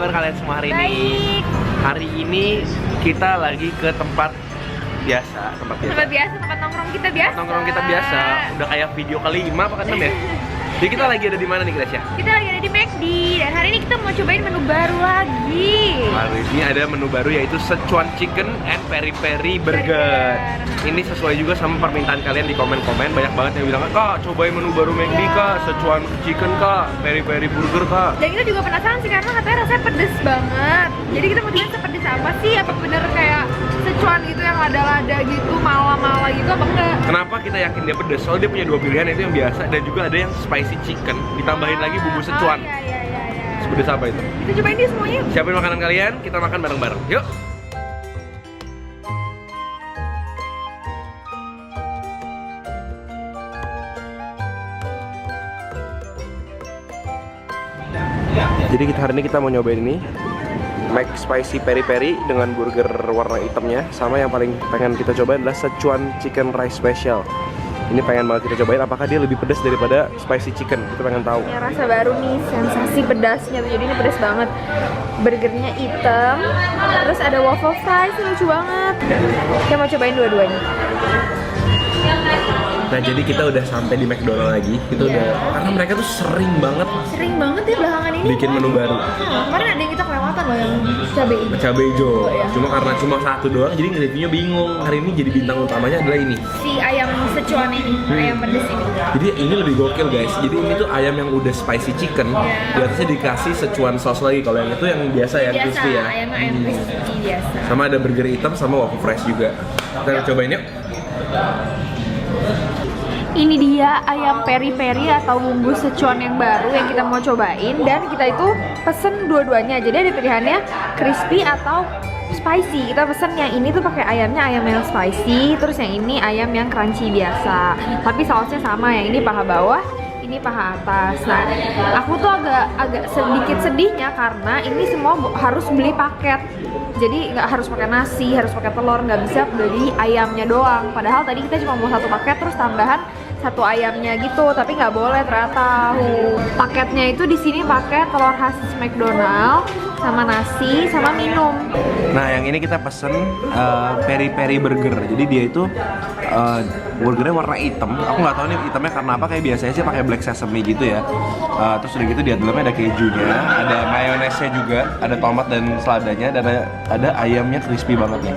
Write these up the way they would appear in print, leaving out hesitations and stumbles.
kabar kalian semua hari ini? Baik. Hari ini kita lagi ke tempat biasa, tempat Tempat nongkrong kita biasa. Nongkrong kita biasa. Udah kayak video kelima apa ke-6 ya? Jadi kita lagi ada di mana nih, Gracia? Kita lagi ada di McD dan hari ini kita mau cobain menu baru lagi. Hari ini ada menu baru yaitu Sichuan Chicken and Peri Peri Burger. Ini sesuai juga sama permintaan kalian di komen-komen. Banyak banget yang bilang, "Kak, cobain menu baru McD, Kak. Sichuan Chicken, Kak. Peri Peri Burger, Kak." Dan kita juga penasaran sih karena katanya rasanya pedes banget. Jadi kita mau cobain sepedes apa sih? Apa bener kayak Sichuan gitu yang lada-lada gitu, mala-mala gitu apa enggak? Kenapa kita yakin dia pedes? Soalnya dia punya dua pilihan, yaitu yang biasa dan juga ada yang spicy chicken. Ditambahin lagi bumbu Sichuan. Iya. Sepedes apa itu? Kita cobain dia semuanya. Siapin makanan kalian, kita makan bareng-bareng. Yuk! Jadi hari ini kita mau nyobain ini Mac Spicy Peri Peri dengan burger warna hitamnya. Sama yang paling pengen kita cobain adalah Sichuan Chicken Rice Special. Ini pengen banget kita cobain, apakah dia lebih pedas daripada spicy chicken? Kita pengen tahu. Ya, rasa baru nih, sensasi pedasnya tuh. Jadi ini pedas banget. Burgernya hitam, terus ada waffle fries, lucu banget. Kita mau cobain dua-duanya. Nah, jadi kita udah sampai di McDonald lagi. Kita udah, karena mereka tuh sering banget Ya belakangan ini bikin menu baru. Kemarin ada yang kita kelewatan loh yang cabai hijau. Cabai hijau. Ya. Cuma satu doang, jadi nge-reviewnya bingung. Hari ini jadi bintang utamanya adalah ini. Si ayam Sichuan ini, ayam pedes ini. Jadi ini lebih gokil guys. Jadi ini tuh ayam yang udah spicy chicken. Di atasnya dikasih Sichuan sauce lagi. Kalau yang itu yang biasa ya, crispy ya. Ayam crispy biasa. Sama ada burger hitam sama waffle fries juga. Kita cobain yuk. Ini dia ayam peri-peri atau bumbu Sichuan yang baru yang kita mau cobain. Dan kita itu pesen dua-duanya. Jadi ada pilihannya crispy atau spicy. Kita pesen yang ini tuh pakai ayamnya ayam yang spicy, terus yang ini ayam yang crunchy biasa. Tapi sausnya sama, yang ini paha bawah, ini paha atas. Nah, aku tuh agak sedikit sedihnya karena ini semua harus beli paket. Jadi nggak harus pakai nasi, harus pakai telur, nggak bisa beli ayamnya doang. Padahal tadi kita cuma mau satu paket terus tambahan satu ayamnya gitu, tapi nggak boleh ternyata. Paketnya itu di sini pakai telur khas McDonald sama nasi sama minum. Nah, yang ini kita pesen Peri Peri Burger. Jadi dia itu burgernya warna hitam. Aku nggak tahu nih hitamnya karena apa. Kayak biasanya sih pakai black sesame gitu ya. Terus udah gitu di dalamnya ada kejunya, ada mayonesnya juga, ada tomat dan seladanya, dan ada ayamnya crispy banget nih.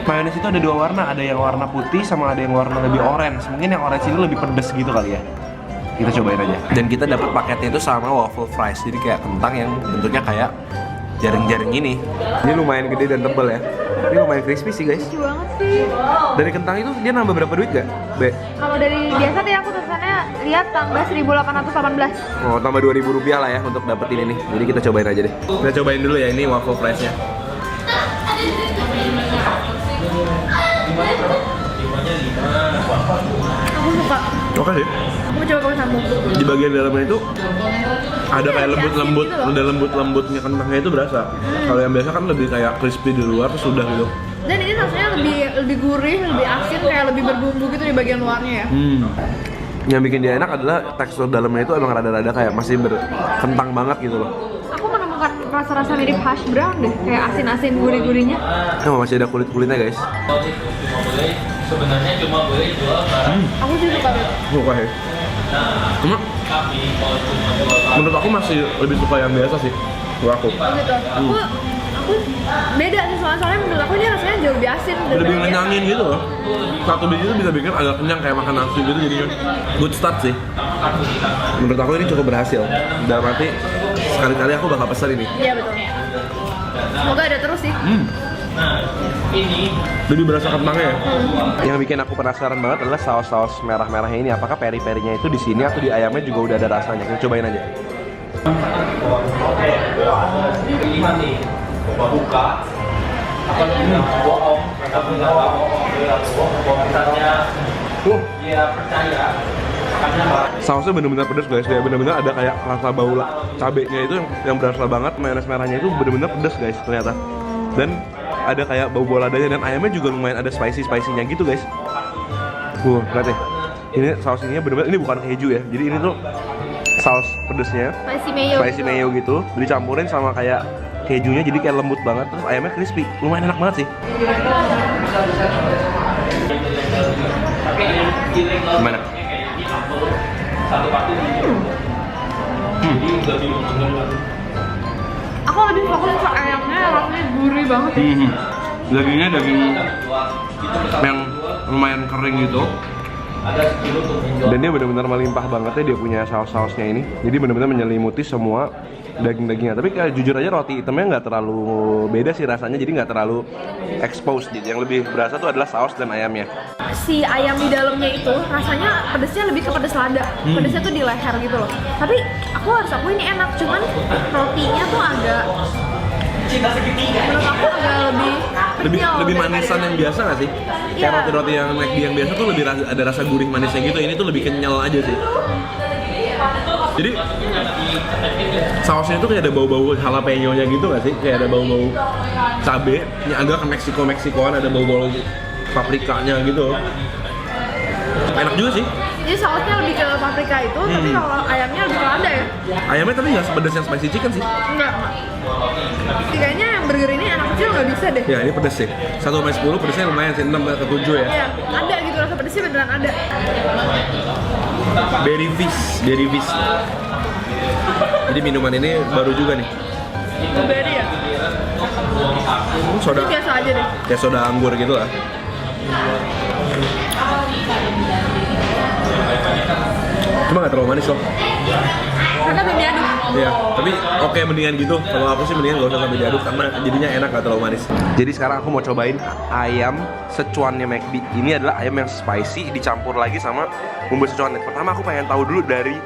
Mayones itu ada dua warna, ada yang warna putih sama ada yang warna lebih orange. Mungkin yang orange ini lebih pedes gitu kali ya. Kita cobain aja. Dan kita dapat paketnya itu sama waffle fries. Jadi kayak kentang yang bentuknya kayak jaring-jaring ini. Ini lumayan gede dan tebal ya. Ini lumayan crispy sih guys. Lucu banget sih. Dari kentang itu dia nambah berapa duit gak? Kalau dari biasa tadi aku tulisannya lihat tambah 1.818. Oh, tambah 2.000 rupiah lah ya untuk dapetin ini. Jadi kita cobain aja deh. Kita cobain dulu ya ini waffle friesnya. Aku suka. Oke sih. Aku coba pakai sambal. Di bagian dalamnya itu ada kayak lembut-lembut, gitu loh. ada lembut-lembutnya kentangnya itu berasa. Kalau yang biasa kan lebih kayak crispy di luar terus udah gitu. Dan ini rasanya lebih gurih, lebih asin, kayak lebih berbumbu gitu di bagian luarnya ya. Yang bikin dia enak adalah tekstur dalamnya itu emang rada-rada kayak masih berkentang banget gitu loh. Aku menemukan rasa-rasa mirip hash brown deh, kayak asin-asin gurih-gurihnya. Oh, masih ada kulit-kulitnya guys. Sebenarnya cuma boleh jual barang. Aku sih suka banget. Suka ya. Cuma menurut aku masih lebih suka yang biasa sih. Menurut aku. Gitu. Aku beda sih soalnya menurut aku ini rasanya jauh lebih asin. Lebih ngenyangin gitu loh. Satu biji itu bisa bikin agak kenyang kayak makan nasi gitu, jadinya good start sih. Menurut aku ini cukup berhasil. Dalam arti sekali-kali aku bakal pesan ini. Iya betul. Semoga ada terus sih. Ini Lebih berasa kentangnya ya. Yang bikin aku penasaran banget adalah saus-saus merah-merahnya ini. Apakah peri-perinya itu di sini atau di ayamnya juga udah ada rasanya? Kita cobain aja. buka akan bohong, tapi nggak bohong misalnya dia percaya karena sausnya bener-bener pedas guys, kayak bener-bener ada kayak rasa bau cabenya itu yang berasa banget, mayones merahnya itu bener-bener pedas guys ternyata. Dan ada kayak bau boladanya dan ayamnya juga lumayan ada spicy-spicy-nya gitu guys. Lihat deh. Ini saus ininya bener-bener, ini bukan keju ya. Jadi ini tuh saus pedesnya, Spicy mayo gitu, dicampurin sama kayak kejunya jadi kayak lembut banget, terus ayamnya crispy, lumayan enak banget sih. Gimana? Aku lebih fokus ke ayamnya, rasanya gurih banget. Dagingnya daging yang lumayan kering gitu. Dan dia benar-benar melimpah banget ya, dia punya saus-sausnya ini. Jadi benar-benar menyelimuti semua daging-dagingnya. Tapi kayak jujur aja roti hitamnya nggak terlalu beda sih rasanya, jadi nggak terlalu exposed. Jadi yang lebih berasa tuh adalah saus dan ayamnya. Si ayam di dalamnya itu rasanya pedesnya lebih ke pedes lada. Pedesnya tuh di leher gitu loh. Tapi aku harus akui ini enak, cuman rotinya tuh agak, menurut aku agak lebih manisan yang biasa nggak sih? Kayak Iya. roti-roti yang McD yang biasa tuh lebih ada rasa gurih manisnya gitu. Ini tuh lebih kenyal aja sih. Jadi sausnya tuh kayak ada bau-bau jalapeno-nya gitu nggak sih? Kayak ada bau-bau cabe, yang agak ke Meksikoan, ada bau-bau paprikanya gitu. Enak juga sih. Jadi sausnya lebih ke paprika itu, tapi kalau ayamnya lebih ke lada ya? Ayamnya tapi nggak sepedas yang spicy chicken sih. Enggak. Kayaknya yang burger ini anak kecil nggak bisa deh. Ya ini pedas sih. 1/10 pedasnya lumayan sih, 6 ke 7 ya. Iya, ada gitu rasa pedesnya beneran ada. Berry fish. Jadi minuman ini baru juga nih. Blueberry ya? Soda. Ini biasa aja deh. Kayak soda anggur gitu lah. Cuma nggak terlalu manis loh. Karena belum diaduk. Iya, tapi oke mendingan gitu. Kalau aku sih mendingan gak usah sampai diaduk karena jadinya enak, gak terlalu manis. Jadi sekarang aku mau cobain ayam secuannya McD. Ini adalah ayam yang spicy dicampur lagi sama bumbu secuannya. Pertama aku pengen tahu dulu dari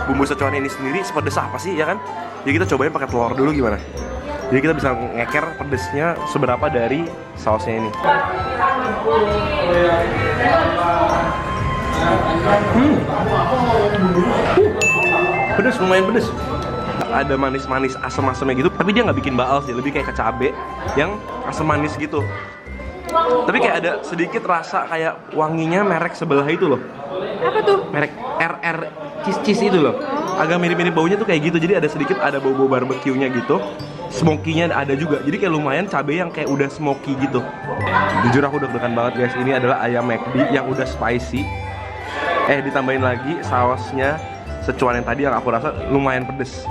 bumbu secuan ini sendiri sepedes apa sih, ya kan? Jadi kita cobain pakai telur dulu gimana. Jadi kita bisa ngeker pedesnya seberapa dari sausnya ini. Pedes, lumayan pedes. Ada manis-manis asam-asamnya gitu, tapi dia nggak bikin baal sih, lebih kayak ke cabe yang asam manis gitu. Tapi kayak ada sedikit rasa kayak wanginya merek sebelah itu loh. Apa tuh? Merek RR Cheese itu loh. Agak mirip-mirip baunya tuh kayak gitu, jadi ada sedikit ada bau-bau barbecue-nya gitu. Smoky-nya ada juga, jadi kayak lumayan cabe yang kayak udah smoky gitu. Jujur aku deg-degan banget guys, ini adalah ayam McD yang udah spicy. Ditambahin lagi sausnya secuan yang tadi yang aku rasa lumayan pedes.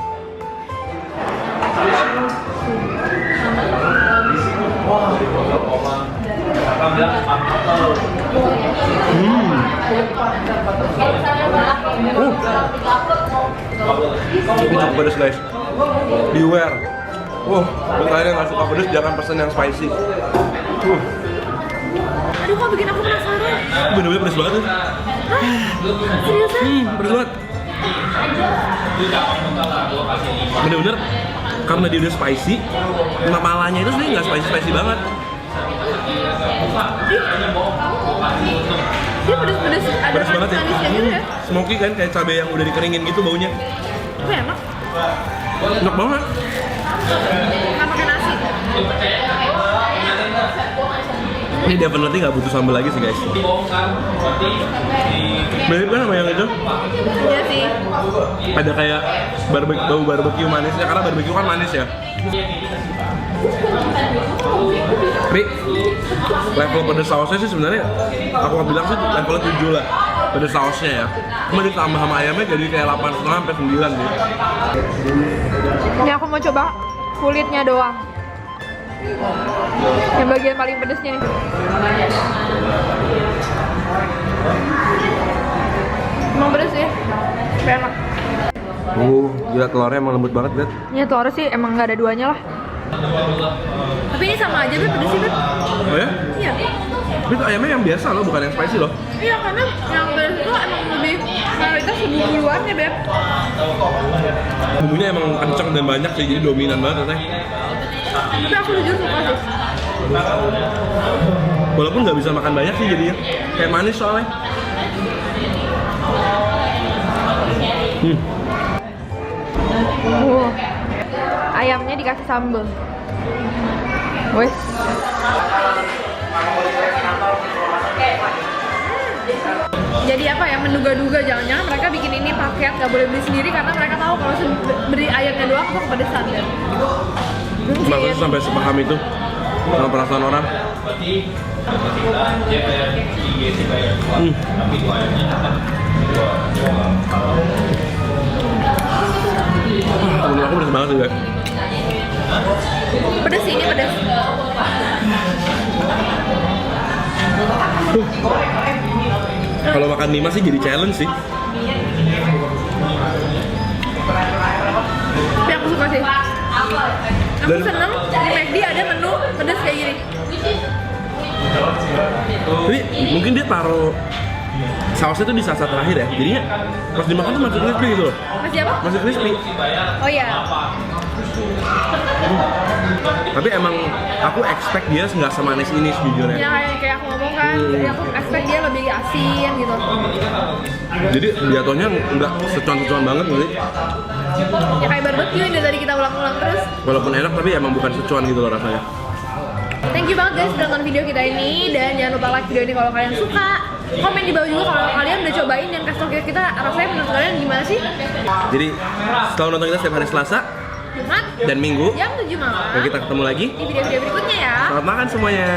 Ini cukup pedes guys. Beware. Buat kalian yang nggak suka pedes jangan pesen yang spicy. Aduh, kok bikin aku penasaran. Bener-bener pedes banget tuh. Seriusan? Pedes banget. Bener-bener karena dia udah spicy, malanya itu sebenarnya nggak spicy banget. Dia pedes-pedes, ada Pedes banget ya. manis-manisnya gitu ya. Smoky kan, kayak cabai yang udah dikeringin gitu baunya. Tapi enak. Enak banget. Nggak pakai nasi. Ini definitely nggak butuh sambal lagi sih guys. Mirip kan sama yang itu? Iya sih. Ada kayak bau barbecue manisnya, karena barbecue kan manis ya. Tapi level pedes sausnya sih sebenarnya aku bilang sih level 7 lah pedes sausnya ya. Cuma ditambah sama ayamnya jadi kayak 8,5 sampai 9 sih. Ini aku mau coba kulitnya doang. Yang bagian paling pedesnya nih. Emang pedes sih. Tapi enak. Gila telurnya emang lembut banget, Bet. Ini telurnya sih emang nggak ada duanya lah. Tapi ini sama aja, Bet, pedesnya, Bet. Oh ya? Iya. Tapi itu ayamnya yang biasa loh, bukan yang spicy loh. Iya, karena yang pedes itu emang lebih mayoritas bumbu luarnya, Beb. Bumbunya emang kenceng dan banyak sih, jadi dominan banget rasanya. Tapi aku jujur suka sih. Walaupun nggak bisa makan banyak sih jadinya, kayak manis soalnya. Ayamnya dikasih sambal. Wes. Jadi apa ya, menduga-duga jangan-jangan mereka bikin ini paket, nggak boleh beli sendiri karena mereka tahu kalau beli ayamnya doang tuh kepedesan kan. Maksudnya sampai sepaham itu sama perasaan orang. Berarti dia bayar IGC bayar 2, tapi 2 ayamnya tetap 2. Menurut aku pedas banget juga. Pedes sih, ini pedes. Kalau makan mie sih jadi challenge sih. Tapi aku suka sih. Aku seneng di McD ada menu pedes kayak gini. Tapi mungkin dia taruh sausnya tuh di saat terakhir ya. Jadinya pas dimakan tuh masih crispy gitu loh. Masih apa? Masih crispy. Oh iya. Tapi emang aku expect dia nggak semanis ini sejujurnya. Ya kayak aku ngomong kan, jadi aku expect dia lebih asin gitu. Jadi jatuhnya nggak secuan-secuan banget gitu. Ya kayak barbecue yang dari tadi kita ulang-ulang terus. Walaupun enak tapi emang bukan secuan gitu loh rasanya. Thank you banget guys udah nonton video kita ini, dan jangan lupa like video ini kalau kalian suka. Komen di bawah juga kalau kalian udah cobain dan kasih tau kita rasanya menurut kalian gimana sih. Jadi setelah nonton kita setiap hari Selasa Jumat dan Minggu, jam 7 malam. dan kita ketemu lagi Di video-video berikutnya ya. Selamat makan semuanya.